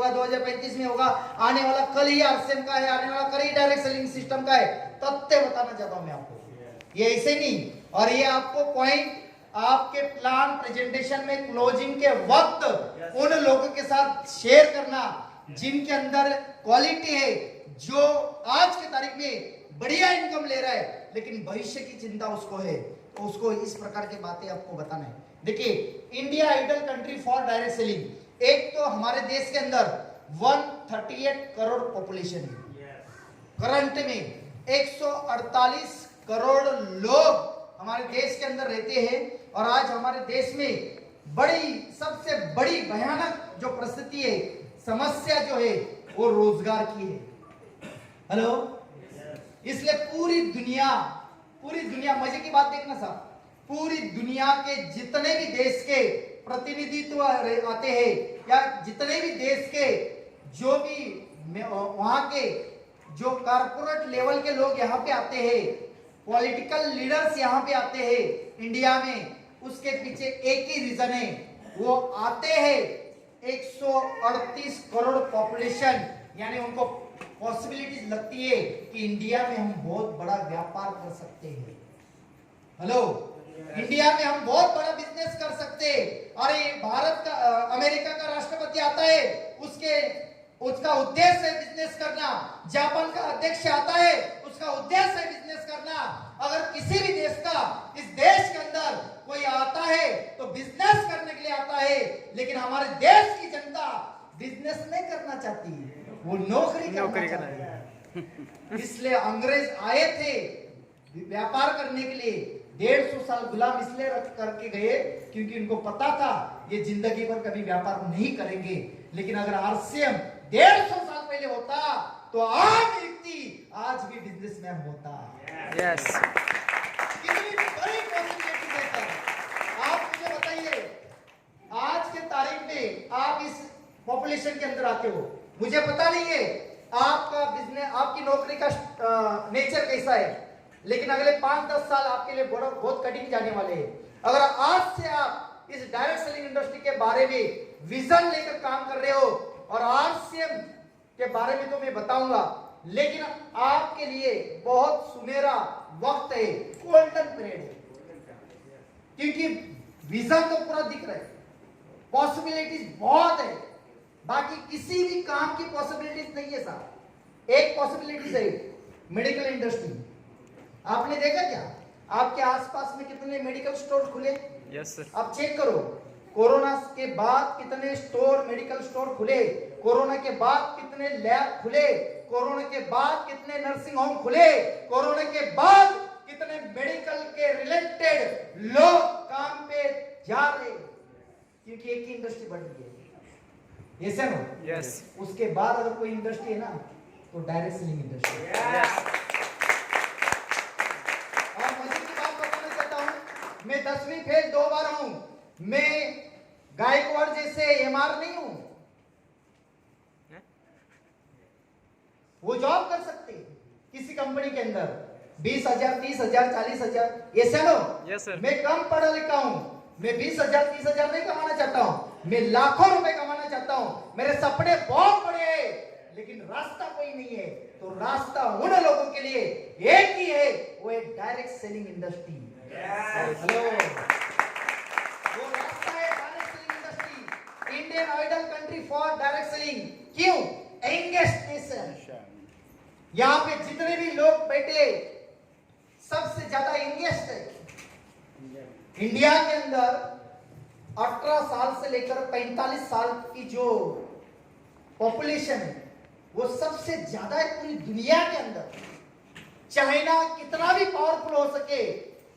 होगा, 2035 में होगा, आने वाला कल ही आरसीएम का है, आने वाला कल ही डायरेक्ट सेलिंग सिस्टम का है, तथ्य बताना चाहता हूं मैं आपको। ये ऐसे नहीं, और ये आपको पॉइंट आपके प्लान प्रेजेंटेशन में क्लोजिंग के वक्त उन लोगों के साथ शेयर करना जिनके अंदर क्वालिटी है, जो आज के तारीख में बढ़िया इनकम ले रहा है लेकिन भविष्य की चिंता उसको है, तो उसको इस प्रकार की बातें आपको बताना है। देखिए, India ideal country for direct selling, एक तो हमारे देश के अंदर 138 करोड़ पॉपुलेशन है, करंट में 148 करोड़ लोग हमारे देश के अंदर रहते हैं, और आज हमारे देश में बड़ी सबसे बड़ी भयानक जो परिस्थिति है, समस्या जो है वो रोजगार की है। हेलो, इसलिए पूरी दुनिया मजे की बात देखना साहब, पूरी दुनिया के जितने भी देश के प्रतिनिधित्व आते हैं, या जितने भी देश के जो भी वहां के जो कॉर्पोरेट लेवल के लोग यहाँ पे आते हैं, पॉलिटिकल लीडर्स यहाँ पे आते हैं इंडिया में, उसके पीछे एक ही रीजन है, वो आते हैं 138 करोड़ पॉपुलेशन, यानी उनको पॉसिबिलिटीज लगती है कि इंडिया में हम बहुत बड़ा व्यापार कर सकते हैं। हेलो, इंडिया में हम बहुत बड़ा बिजनेस कर सकते हैं। अरे भारत का अमेरिका का राष्ट्रपति आता है, उसका उद्देश्य है बिजनेस करना, जापान का अध्यक्ष आता है, उसका उद्देश्य है बिजनेस करना। अगर किसी भी देश का इस देश के अंदर कोई आता है तो बिजनेस करने के लिए आता है, लेकिन हमारे देश की जनता बिजनेस नहीं करना चाहती, वो नौकरी करना चाहती है। इसलिए अंग्रेज आए थे व्यापार करने के लिए, 150 साल गुलाम इसलिए करके गए क्योंकि उनको पता था ये जिंदगी भर कभी व्यापार नहीं करेंगे। लेकिन अगर आरसीएम 150 साल पहले होता तो आम व्यक्ति आज भी बिजनेसमैन होता। यस, कितनी बड़ी पॉसिबिलिटी है। आप मुझे बताइए, आज के तारीख में आप इस पॉपुलेशन के अंदर आते हो, मुझे पता नहीं है आपका बिजनेस, आपकी नौकरी का नेचर कैसा है, लेकिन अगले 5-10 साल आपके लिए बहुत कठिन जाने वाले हैं। अगर आज से आप इस डायरेक्ट सेलिंग इंडस्ट्री के बारे में विजन लेकर काम कर रहे हो, और आरसीएम के बारे में तो मैं बताऊंगा, लेकिन आपके लिए बहुत सुनहरा वक्त है, गोल्डन पीरियड है, क्योंकि विजन तो पूरा दिख रहा है, पॉसिबिलिटीज बहुत है, बाकी किसी भी काम की पॉसिबिलिटीज नहीं है साहब। एक पॉसिबिलिटीज है मेडिकल इंडस्ट्री। आपने देखा क्या आपके आसपास में कितने मेडिकल स्टोर खुले? यस सर, आप चेक करो, कोरोना के बाद कितने स्टोर, मेडिकल स्टोर खुले, कोरोना के बाद कितने लैब खुले, कोरोना के बाद कितने नर्सिंग होम खुले, कोरोना के बाद कितने मेडिकल के रिलेटेड लोग काम पे जा रहे, क्योंकि एक ही इंडस्ट्री बढ़ गई है। Yes no? यस। उसके बाद अगर कोई इंडस्ट्री है ना तो डायरेक्ट सेलिंग इंडस्ट्री। और मजे की बात बताना चाहता हूं, मैं 10वीं फेल 2 बार हूं, मैं गायकवाड़ जैसे एमआर नहीं हूं। वो जॉब कर सकते किसी कंपनी के अंदर 20,000, 30,000, 40,000। Yes no? Yes sir. मैं कम पढ़ा लिखा हूं, मैं 20,000, 30,000 नहीं कमाना चाहता हूं, मैं लाखों रुपए कमाना चाहता हूं। मेरे सपने बहुत बड़े हैं, लेकिन रास्ता कोई नहीं है। तो रास्ता उन लोगों के लिए एक ही है, वो है डायरेक्ट सेलिंग इंडस्ट्री। हेलो, वो रास्ता है direct selling industry, Indian ideal country for direct selling. क्यों? यंगेस्ट नेशन, यहाँ पे जितने भी लोग बैठे सबसे ज्यादा यंगेस्ट है। इंडिया के अंदर 18 साल से लेकर 45 साल की जो पॉपुलेशन है वो सबसे ज्यादा है पूरी दुनिया के अंदर। चाइना कितना भी पावरफुल हो सके,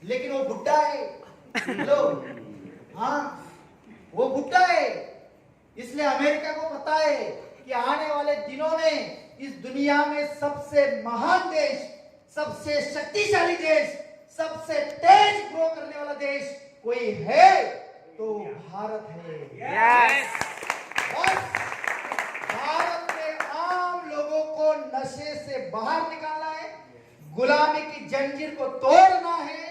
लेकिन वो बुढ़ा है। लो, हाँ, वो बुढ़ा है। इसलिए अमेरिका को पता है कि आने वाले दिनों में इस दुनिया में सबसे महान देश, सबसे शक्तिशाली देश, सबसे तेज ग्रो करने वाला देश कोई है तो भारत है। यस। बस भारत में आम लोगों को नशे से बाहर निकालना है, गुलामी की जंजीर को तोड़ना है,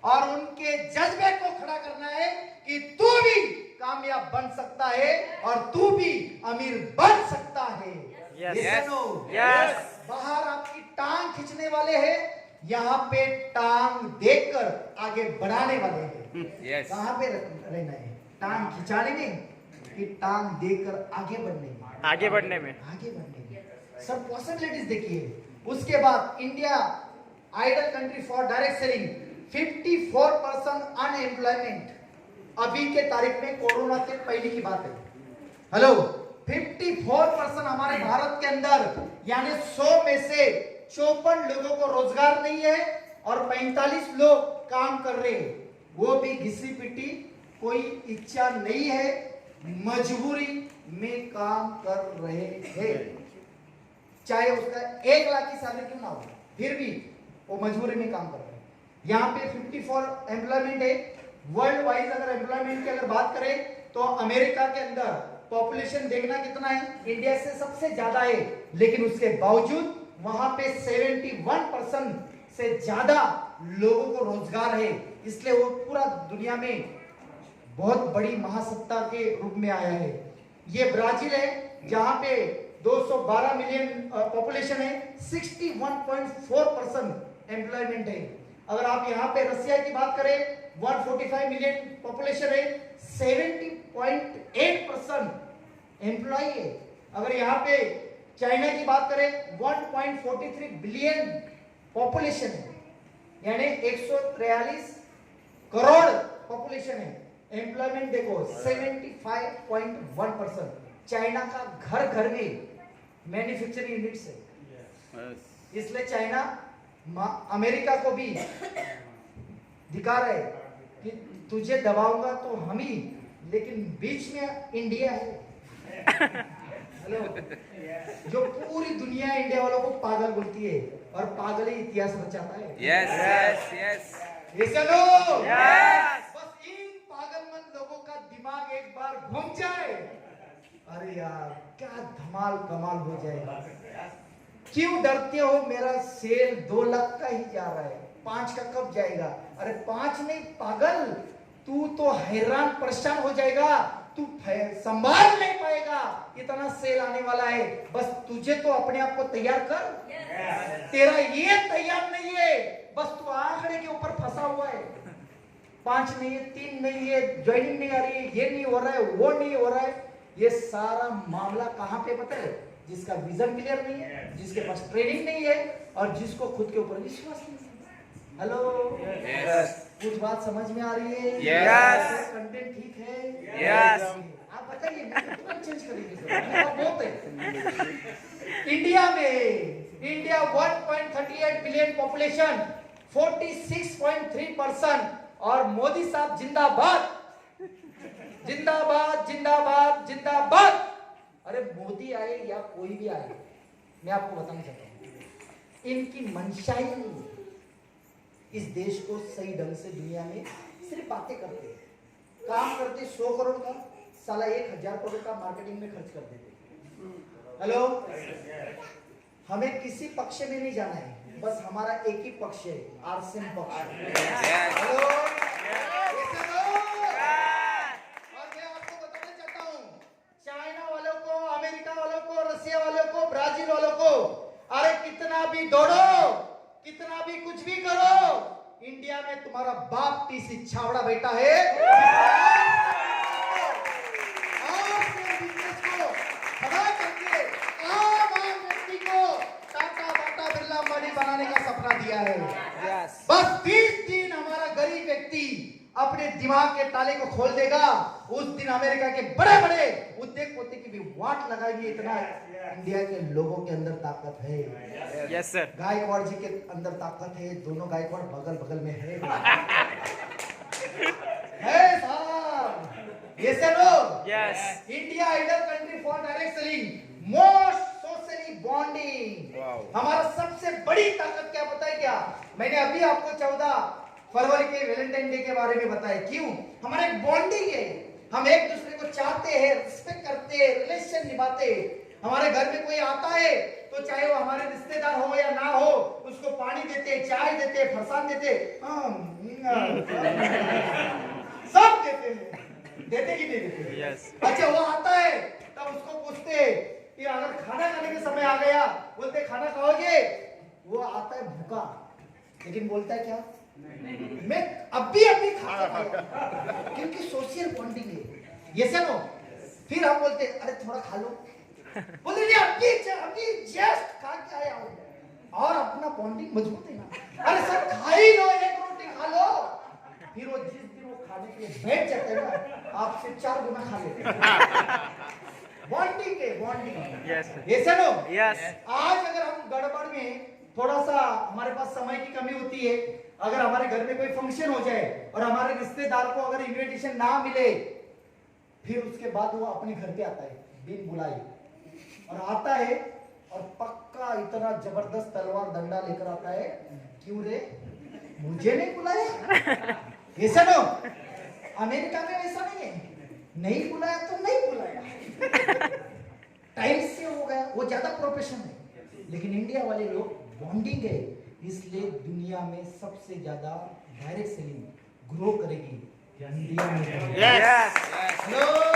और उनके जज्बे को खड़ा करना है कि तू भी काम कामयाब बन सकता है और तू भी अमीर बन सकता है। Yes. Listen हो। Yes. बाहर आपकी टांग खींचने वाले हैं, यहाँ पे टांग देकर आगे बढ़ाने वाले हैं। Yes. कहाँ पे रहना है? टांग खिंचाने में कि टांग देकर आगे बढ़ने में? आगे बढ़ने में। आगे बढ़ने में। सब पॉसिबिलिटीज देखिए। उसके बाद India ideal country for direct selling, 54% unemployment. अभी के तारीख में कोरोना के पहले की बात है। हेलो, 54% हमारे भारत के अंदर, यानी 100 में से 54 लोगों को रोजगार नहीं है और 45 लोग काम कर रहे हैं, वो भी घिसी पिटी, कोई इच्छा नहीं है, मजबूरी में काम कर रहे हैं। चाहे उसका 1 लाख की सैलरी क्यों ना हो, फिर भी वो मजबूरी में काम कर रहे हैं। यहाँ पे 54 एम्प्लॉयमेंट है। वर्ल्ड वाइज अगर एम्प्लॉयमेंट की अगर बात करें तो अमेरिका के अंदर पॉपुलेशन देखना कितना है, इंडिया से सबसे ज्यादा है, लेकिन उसके बावजूद वहां पे 71% से ज्यादा लोगों को रोजगार है। इसलिए वो पूरा दुनिया में बहुत बड़ी महासत्ता के रूप में आया है। ये ब्राजील है जहां पे 212 मिलियन पॉपुलेशन है, 61.4% एम्प्लॉयमेंट है। अगर आप यहाँ पे रसिया की बात करें, 145 मिलियन पॉपुलेशन है, 70.8% एम्प्लॉय है। अगर यहाँ पे चाइना की बात करें, 1.43 बिलियन पॉपुलेशन है, यानी 143 करोड़ पॉपुलेशन है। एम्प्लॉयमेंट देखो 75.1%। चाइना का घर घर में मैन्युफैक्चरिंग यूनिट्स है। इसलिए चाइना अमेरिका को भी दिखा रहा है कि तुझे दबाऊंगा तो हम ही, लेकिन बीच में इंडिया है। हेलो, जो पूरी दुनिया इंडिया वालों को पागल बोलती है और पागल ही इतिहास रचाता है। Yes. Yes. Yes. ये चलो। Yes. बस इन पागलमंद लोगों का दिमाग एक बार घूम जाए, अरे यार क्या धमाल कमाल हो जाएगा। क्यों डरते हो? मेरा सेल 2 लाख का ही जा रहा है, 5 का कब जाएगा? अरे 5 नहीं पागल, तू तो हैरान परेशान हो जाएगा, तू संभाल नहीं पाएगा, इतना सेल आने वाला है। बस तुझे तो अपने आप को तैयार कर। तेरा ये तैयार नहीं है, बस तू आंकड़े के ऊपर फंसा हुआ है। 5 नहीं है, 3 नहीं है, ज्वाइनिंग नहीं आ रही है, ये नहीं हो रहा है, वो नहीं हो रहा है। ये सारा मामला कहां पे पता है? जिसका विजन क्लियर नहीं है, जिसके पास ट्रेनिंग नहीं है और जिसको खुद के ऊपर विश्वास नहीं है। हेलो, कुछ बात समझ में आ रही है? Yes. कंटेंट ठीक है? Yes. आप बताइए, मैं तुरंत चेंज करेंगे सर, बहुत है। इंडिया 1.38 बिलियन पॉपुलेशन, 46.3%, और मोदी साहब जिंदाबाद जिंदाबाद जिंदाबाद जिंदाबाद। अरे मोदी आए या कोई भी आए, मैं आपको बताना चाहता हूं, इनकी मंशा ही नहीं है इस देश को सही ढंग से दुनिया में सिर्फ बातें करते हैं, काम करते 100 करोड़ का, साला 1000 करोड़ का मार्केटिंग में खर्च कर देते। हेलो, हमें किसी पक्ष में नहीं जाना है, बस हमारा एक ही पक्ष है, आरसीएम पक्ष। हेलो, चाइना वालों को, अमेरिका वालों को, रसिया वालों को, ब्राजील वालों को, अरे कितना भी दौड़ो, कितना भी कुछ भी करो, इंडिया में तुम्हारा बाप टीसी छावड़ा बैठा है। बिजनेस को खड़ा करके आम व्यक्ति को टाटा बाटा बिरला अंबानी बनाने का सपना दिया है। Yes. बस 20 दिन हमारा गरीब व्यक्ति अपने दिमाग के ताले को खोल देगा, उस दिन अमेरिका के बड़े बड़े उद्योगपति की भी वाट लगाएगी। इतना इंडिया के लोगों के अंदर ताकत है। Yes, sir. गायकवाड़ जी के अंदर ताकत है, दोनों गायकवाड़ बगल बगल में है साहब। ये से लोग Yes. India ideal country for direct selling, most socially bonding. Wow. हमारा सबसे बड़ी ताकत क्या पता है क्या? मैंने अभी आपको 14 फरवरी के वैलेंटाइन डे के बारे में बताया। क्यों? हमारा एक बॉन्डिंग है, हम एक दूसरे को चाहते हैं, रिस्पेक्ट करते हैं, रिलेशन निभाते हैं। हमारे घर में कोई आता है तो चाहे वो हमारे रिश्तेदार हो या ना हो, उसको पानी देते, चाय देते, फरसान देते, सब देते हैं। देते कि नहीं देते? यस अच्छा वो आता है तब उसको पूछते कि अगर खाना खाने के समय आ गया, बोलते खाना खाओगे? वो आता है भूखा, लेकिन बोलता है क्या? मैं अभी खाता था, क्योंकि सोशल बॉन्डिंग है। ये से नो? फिर हम बोलते अरे थोड़ा खा लो, बोले नहीं अभी जस्ट खा के आया हूं, और अपना बॉन्डिंग मजबूत है ना। अरे सर खा ही लो, एक रोटी खा लो। फिर वो जिस दिन वो खाने के लिए बैठ जाते हैं ना, आपसे 4 गुना खा लेते हैं। बॉन्डिंग है, बॉन्डिंग। यस ये से नो? यस आज अगर हम गड़बड़ में थोड़ा सा, हमारे पास समय की कमी होती है, अगर हमारे घर में कोई फंक्शन हो जाए और हमारे रिश्तेदार को अगर इनविटेशन ना मिले, फिर उसके बाद वो अपने घर पे आता है बिन बुलाए, और आता है और पक्का इतना जबरदस्त तलवार डंडा लेकर आता है, क्यों रे मुझे नहीं बुलाया? ऐसा नो? अमेरिका में ऐसा नहीं है, नहीं बुलाया तो नहीं बुलाया, टाइम से हो गया, वो ज्यादा प्रोफेशनल है। लेकिन इंडिया वाले लोग बॉन्डिंग है, इसलिए दुनिया में सबसे ज्यादा डायरेक्ट सेलिंग ग्रो करेगी इंडिया में। Yes hello